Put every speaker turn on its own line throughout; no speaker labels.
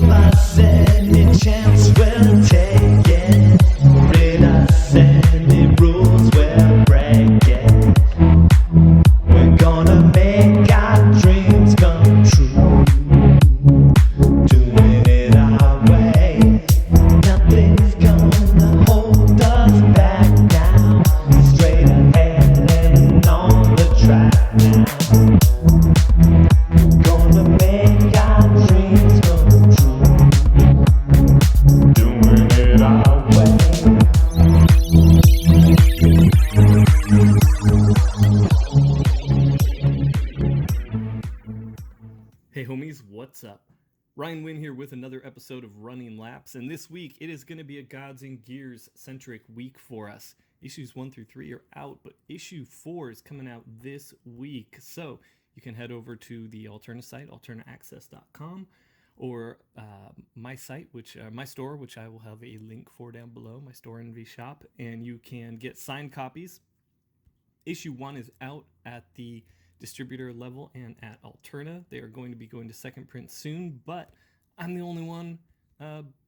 If us any chance, we'll take it. Read us any rules, we'll break it. We're gonna make our dreams come true. Doing it our way. Nothing's gonna hold us back now. Straight ahead and on the track now. Gonna make our dreams come true. Doing it our way.
Hey homies, what's up? Ryan Wynn here with another episode of Running Laps, and this week it is going to be a Gods and Gears centric week for us. Issues 1 through 3 are out, but issue 4 is coming out this week. So you can head over to the alternate site, alternataccess.com, or my site, my store, which I will have a link for down below, my store NV shop, and you can get signed copies. Issue 1 is out at the distributor level and at Alterna. They are going to be going to second print soon, but I'm the only one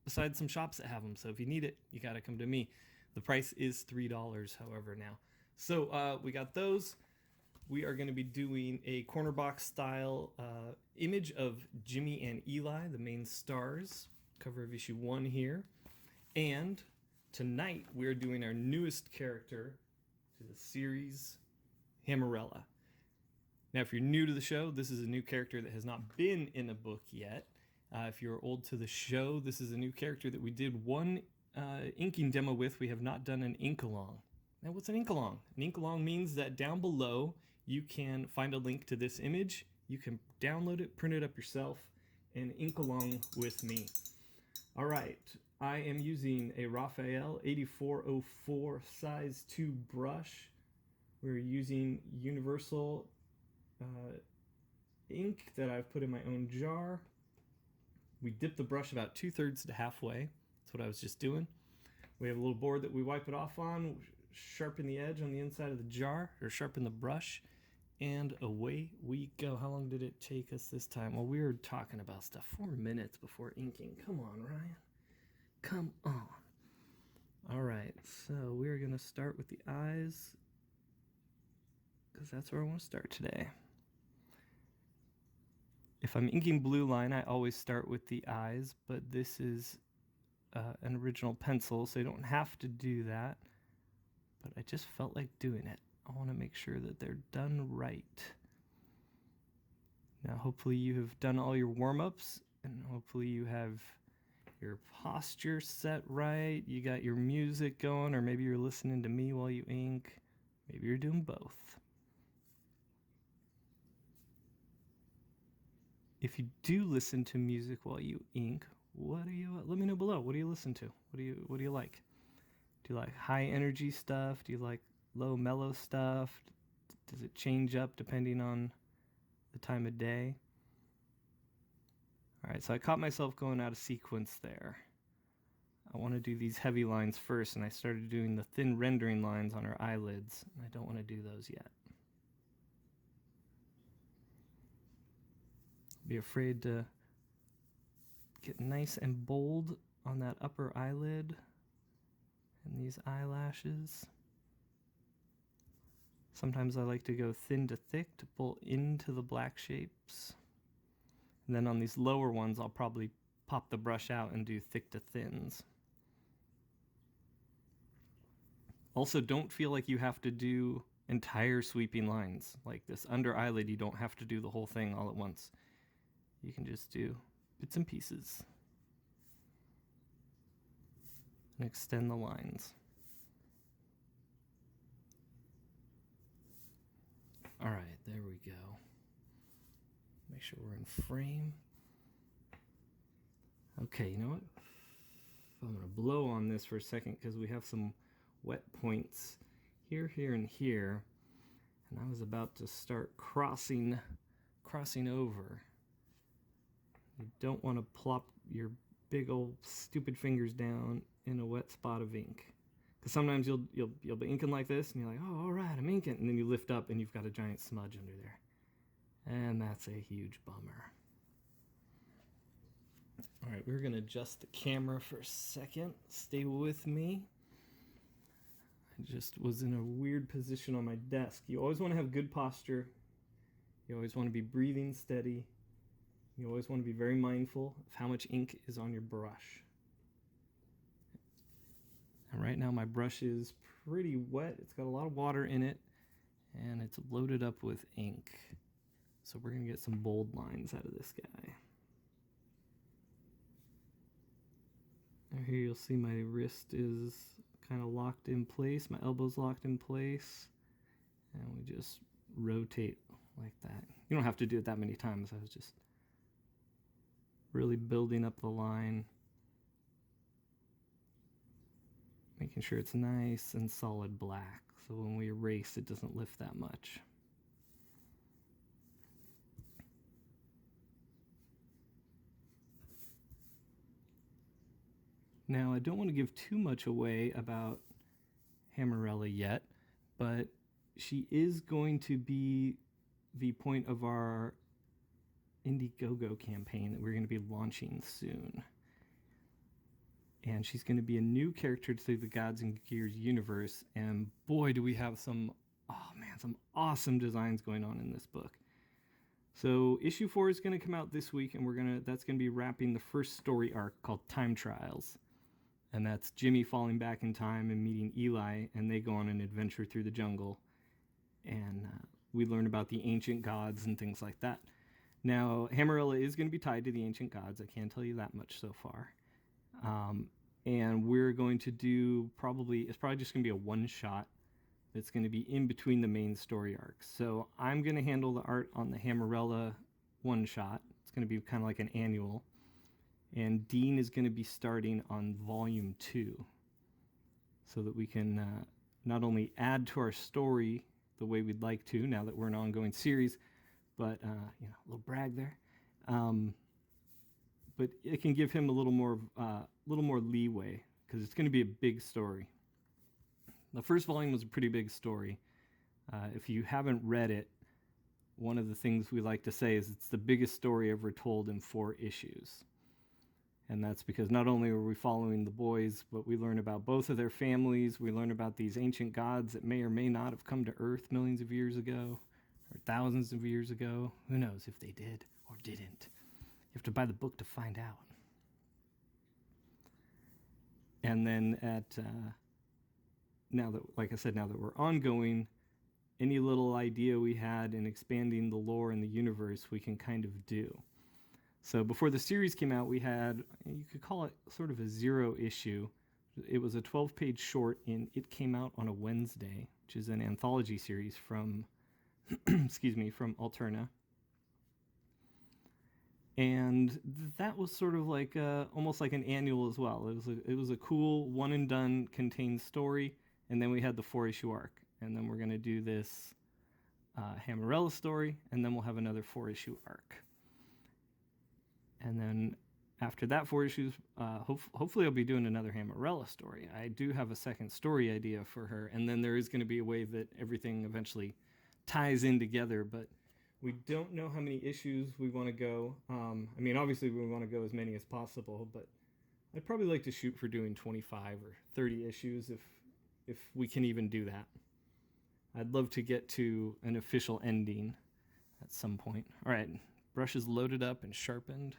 besides some shops that have them. So if you need it, you got to come to me. The price is $3, however, now. So we got those. We are going to be doing a corner box style image of Jimmy and Eli, the main stars, cover of issue 1 here. And tonight we're doing our newest character to the series, Hammerella. Now, if you're new to the show, this is a new character that has not been in a book yet. If you're old to the show, this is a new character that we did one inking demo with. We have not done an ink-along. Now, what's an ink-along? An ink-along means that down below, you can find a link to this image. You can download it, print it up yourself, and ink along with me. All right, I am using a Raphael 8404 size 2 brush. We're using universal ink that I've put in my own jar. We dip the brush about 2/3 to halfway. That's what I was just doing. We have a little board that we wipe it off on, sharpen the edge on the inside of the jar, or sharpen the brush, and away we go. How long did it take us this time? Well, we were talking about stuff. 4 minutes before inking. Come on, Ryan. Come on. All right, so we're going to start with the eyes, because that's where I want to start today. If I'm inking blue line, I always start with the eyes, but this is an original pencil, so you don't have to do that. But I just felt like doing it. I want to make sure that they're done right. Now, hopefully you have done all your warm-ups, and hopefully you have your posture set right. You got your music going, or maybe you're listening to me while you ink. Maybe you're doing both. If you do listen to music while you ink, let me know below. What do you listen to? What do you like? Do you like high energy stuff? Do you like low mellow stuff? Does it change up depending on the time of day? All right, so I caught myself going out of sequence there. I want to do these heavy lines first, and I started doing the thin rendering lines on her eyelids, and I don't want to do those yet. Be afraid to get nice and bold on that upper eyelid and these eyelashes. Sometimes I like to go thin to thick to pull into the black shapes. And then on these lower ones, I'll probably pop the brush out and do thick to thins. Also, don't feel like you have to do entire sweeping lines. Like this under eyelid, you don't have to do the whole thing all at once. You can just do bits and pieces and extend the lines. All right, there we go. Make sure we're in frame. Okay, you know what? I'm going to blow on this for a second because we have some wet points here, here, and here. And I was about to start crossing over. You don't want to plop your big old stupid fingers down in a wet spot of ink. Because sometimes you'll be inking like this, and you're like, oh, all right, I'm inking. And then you lift up, and you've got a giant smudge under there. And that's a huge bummer. All right, we're going to adjust the camera for a second. Stay with me. I just was in a weird position on my desk. You always want to have good posture. You always want to be breathing steady. You always want to be very mindful of how much ink is on your brush. And right now my brush is pretty wet. It's got a lot of water in it, and it's loaded up with ink. So we're going to get some bold lines out of this guy. And here you'll see my wrist is kind of locked in place. My elbow's locked in place. And we just rotate like that. You don't have to do it that many times. I was just really building up the line, making sure it's nice and solid black, so when we erase it doesn't lift that much. Now I don't want to give too much away about Hammerella yet, but she is going to be the point of our Indiegogo campaign that we're going to be launching soon. And she's going to be a new character to the Gods and Gears universe, and boy do we have some awesome designs going on in this book. So issue 4 is going to come out this week, and that's going to be wrapping the first story arc called Time Trials. And that's Jimmy falling back in time and meeting Eli, and they go on an adventure through the jungle. And we learn about the ancient gods and things like that. Now, Hammerella is going to be tied to the ancient gods. I can't tell you that much so far. And we're going to do it's probably just going to be a one-shot that's going to be in between the main story arcs. So I'm going to handle the art on the Hammerella one-shot. It's going to be kind of like an annual. And Dean is going to be starting on volume 2, so that we can not only add to our story the way we'd like to now that we're an ongoing series, but a little brag there. But it can give him a little more leeway, because it's going to be a big story. The first volume was a pretty big story. If you haven't read it, one of the things we like to say is it's the biggest story ever told in 4 issues. And that's because not only are we following the boys, but we learn about both of their families. We learn about these ancient gods that may or may not have come to Earth millions of years ago, or thousands of years ago. Who knows if they did or didn't. You have to buy the book to find out. And then now that we're ongoing, any little idea we had in expanding the lore in the universe, we can kind of do. So before the series came out, we had, you could call it sort of a 0 issue. It was a 12-page short, and it came out on a Wednesday, which is an anthology series from, from Alterna. And that was sort of like almost like an annual as well. It was a cool one-and-done contained story, and then we had the 4-issue arc. And then we're going to do this Hammerella story, and then we'll have another 4-issue arc. And then after that 4 issues, hopefully I'll be doing another Hammerella story. I do have a second story idea for her, and then there is going to be a way that everything eventually ties in together, but we don't know how many issues we want to go. Obviously we want to go as many as possible, but I'd probably like to shoot for doing 25 or 30 issues if we can even do that. I'd love to get to an official ending at some point. All right, brush is loaded up and sharpened.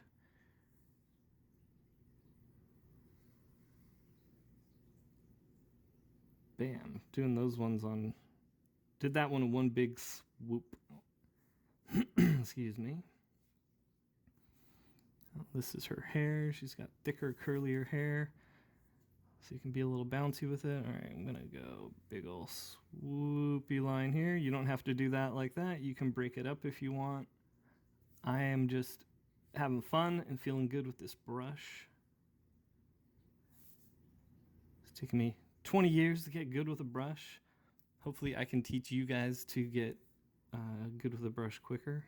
Bam, doing those ones did that one in one big swoop. Excuse me. Oh, this is her hair. She's got thicker, curlier hair, so you can be a little bouncy with it. All right, I'm gonna go big ol' swoopy line here. You don't have to do that like that. You can break it up if you want. I am just having fun and feeling good with this brush. It's taken me 20 years to get good with a brush. Hopefully I can teach you guys to get good with a brush quicker.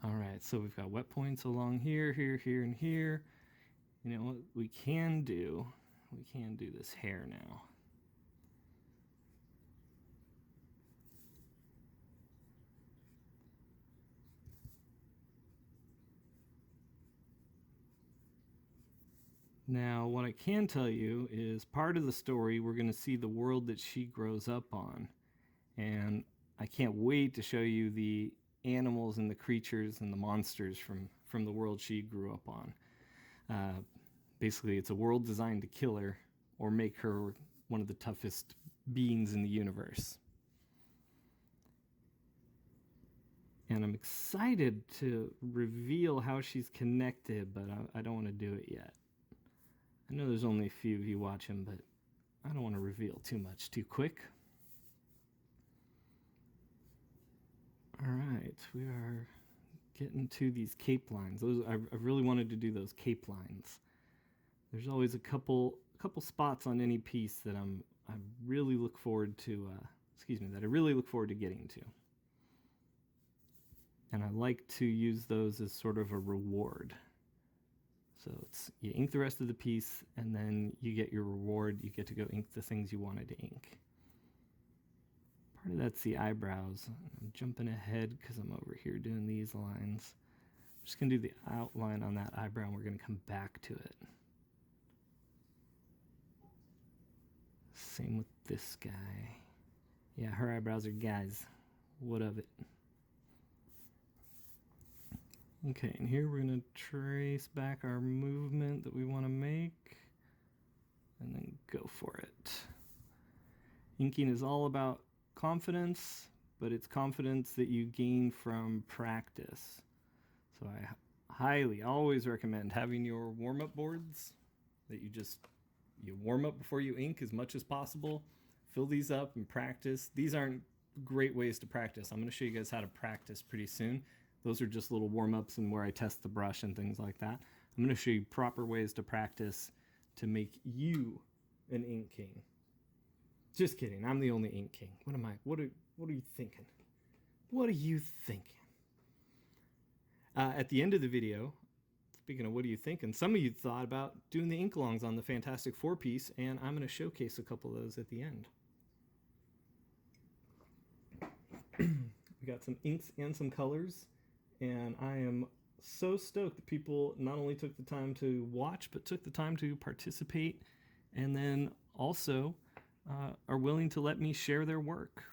All right, so we've got wet points along here, here, here, and here. You know what we can do? We can do this hair now. Now, what I can tell you is part of the story, we're going to see the world that she grows up on. And I can't wait to show you the animals and the creatures and the monsters from the world she grew up on. Basically, it's a world designed to kill her or make her one of the toughest beings in the universe. And I'm excited to reveal how she's connected, but I don't want to do it yet. I know there's only a few of you watching, but I don't want to reveal too much too quick. All right, we are getting to these cape lines. I've really wanted to do those cape lines. There's always a couple spots on any piece that I really look forward to. That I really look forward to getting to. And I like to use those as sort of a reward. So you ink the rest of the piece, and then you get your reward. You get to go ink the things you wanted to ink. Part of that's the eyebrows. I'm jumping ahead because I'm over here doing these lines. I'm just going to do the outline on that eyebrow, and we're going to come back to it. Same with this guy. Yeah, her eyebrows are guys. What of it? Okay, and here we're going to trace back our movement that we want to make, and then go for it. Inking is all about confidence, but it's confidence that you gain from practice. So I highly always recommend having your warm-up boards that you warm up before you ink as much as possible. Fill these up and practice. These aren't great ways to practice. I'm going to show you guys how to practice pretty soon. Those are just little warm-ups and where I test the brush and things like that. I'm going to show you proper ways to practice to make you an ink king. Just kidding. I'm the only ink king. What am I? What are you thinking? What are you thinking? At the end of the video, speaking of what are you thinking, some of you thought about doing the ink-alongs on the Fantastic Four piece, and I'm going to showcase a couple of those at the end. We got some inks and some colors. And I am so stoked that people not only took the time to watch, but took the time to participate, and then also are willing to let me share their work.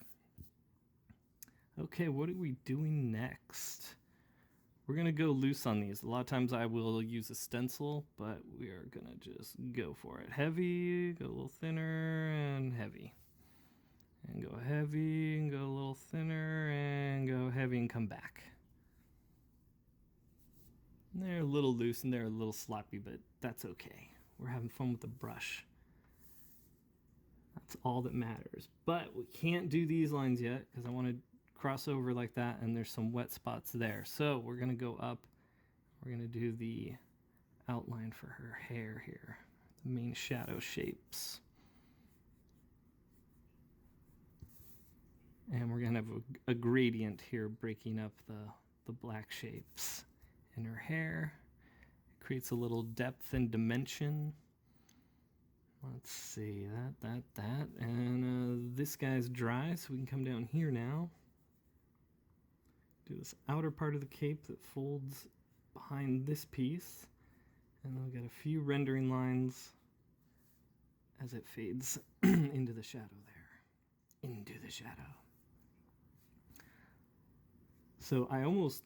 Okay, what are we doing next? We're going to go loose on these. A lot of times I will use a stencil, but we are going to just go for it. Heavy, go a little thinner, and heavy. And go heavy, and go a little thinner, and go heavy, and come back. They're a little loose and they're a little sloppy, but that's okay. We're having fun with the brush. That's all that matters. But we can't do these lines yet because I want to cross over like that, and there's some wet spots there. So we're going to go up. We're going to do the outline for her hair here, the main shadow shapes. And we're going to have a gradient here breaking up the black shapes in her hair. It creates a little depth and dimension. Let's see, that. And this guy's dry, so we can come down here now. Do this outer part of the cape that folds behind this piece. And then we've got a few rendering lines as it fades into the shadow there. Into the shadow. So I almost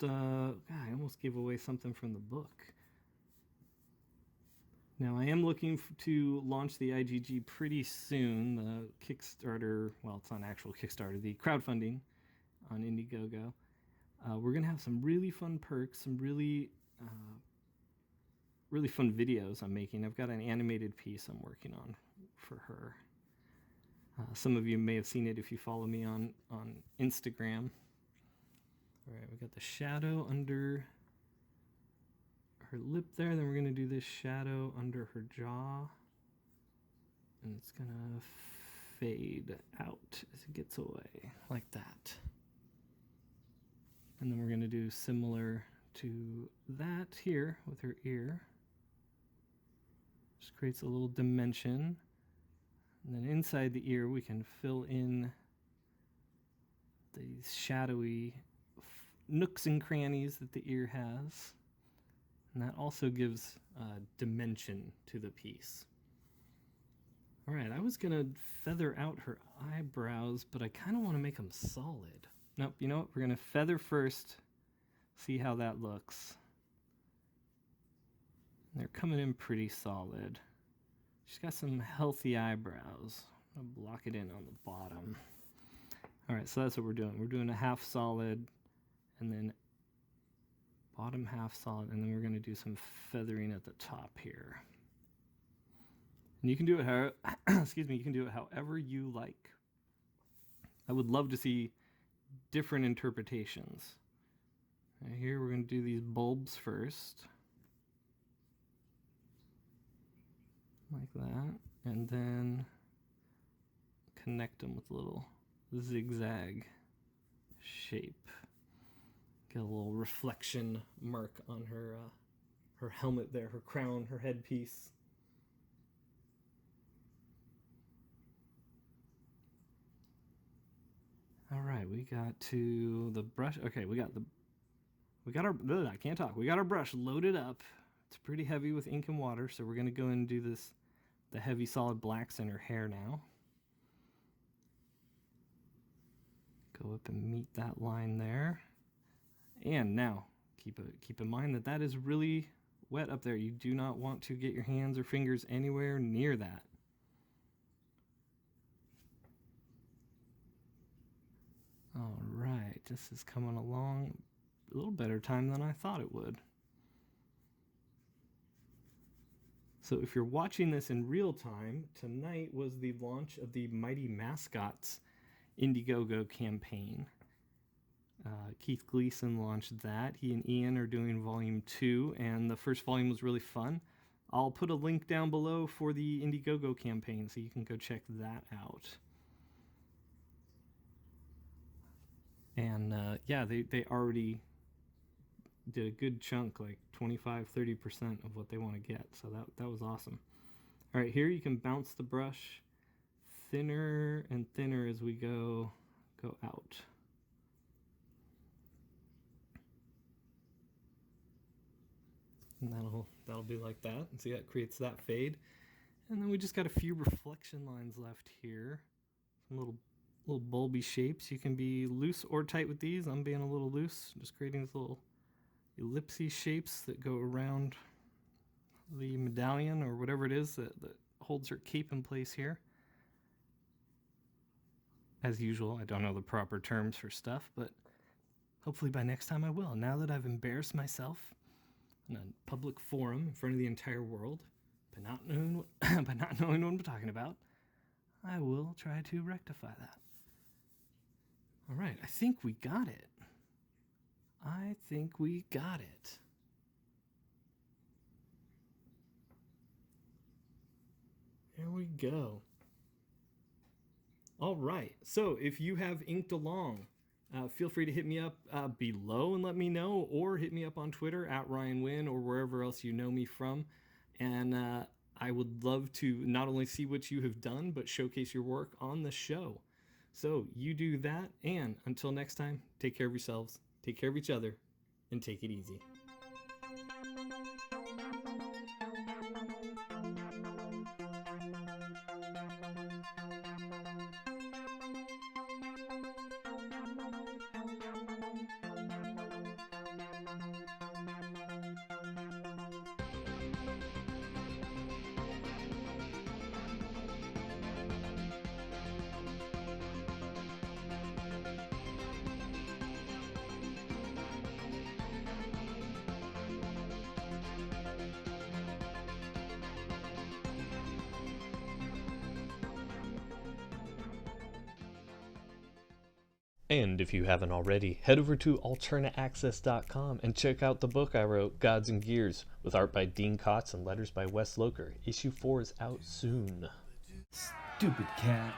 gave away something from the book. Now I am looking to launch the IGG pretty soon. The Kickstarter, well, it's not actual Kickstarter, the crowdfunding on Indiegogo. We're gonna have some really fun perks, some really fun videos I'm making. I've got an animated piece I'm working on for her. Some of you may have seen it if you follow me on Instagram. All right, we got the shadow under her lip there. Then we're going to do this shadow under her jaw. And it's going to fade out as it gets away, like that. And then we're going to do similar to that here with her ear. Just creates a little dimension. And then inside the ear, we can fill in these shadowy nooks and crannies that the ear has. And that also gives dimension to the piece. All right, I was gonna feather out her eyebrows, but I kind of want to make them solid. Nope, you know what? We're gonna feather first, see how that looks. They're coming in pretty solid. She's got some healthy eyebrows. I'll block it in on the bottom. All right, so that's what we're doing. We're doing a half solid, and then bottom half solid, and then we're gonna do some feathering at the top here. And you can do it how, excuse me, you can do it however you like. I would love to see different interpretations. Right here, we're gonna do these bulbs first. Like that, and then connect them with a little zigzag shape. Get a little reflection mark on her her helmet there, her crown, her headpiece. All right, we got to the brush. Okay, we got our, I can't talk. We got our brush loaded up. It's pretty heavy with ink and water, so we're gonna go and do this, the heavy solid blacks in her hair now. Go up and meet that line there. And now, keep in mind that that is really wet up there. You do not want to get your hands or fingers anywhere near that. All right, this is coming along a little better time than I thought it would. So if you're watching this in real time, tonight was the launch of the Mighty Mascots Indiegogo campaign. Keith Gleason launched that. He and Ian are doing volume 2, and the first volume was really fun. I'll put a link down below for the Indiegogo campaign so you can go check that out. And yeah, they already did a good chunk, like 25-30% of what they want to get, so that was awesome. All right, here you can bounce the brush thinner and thinner as we go out. And that'll be like that. And see, that creates that fade. And then we just got a few reflection lines left here. Some little bulby shapes. You can be loose or tight with these. I'm being a little loose, just creating these little ellipsy shapes that go around the medallion or whatever it is that holds her cape in place here. As usual, I don't know the proper terms for stuff, but hopefully by next time I will. Now that I've embarrassed myself in a public forum in front of the entire world by not knowing what I'm talking about, I will try to rectify that. All right, I think we got it. I think we got it. There we go. All right, so if you have inked along, feel free to hit me up below and let me know, or hit me up on Twitter @RyanWin or wherever else you know me from. And I would love to not only see what you have done, but showcase your work on the show. So you do that, and until next time, take care of yourselves, take care of each other, and take it easy. And if you haven't already, head over to alternaaccess.com and check out the book I wrote, Gods and Gears, with art by Dean Kotz and letters by Wes Loker. Issue 4 is out soon.
Stupid cat.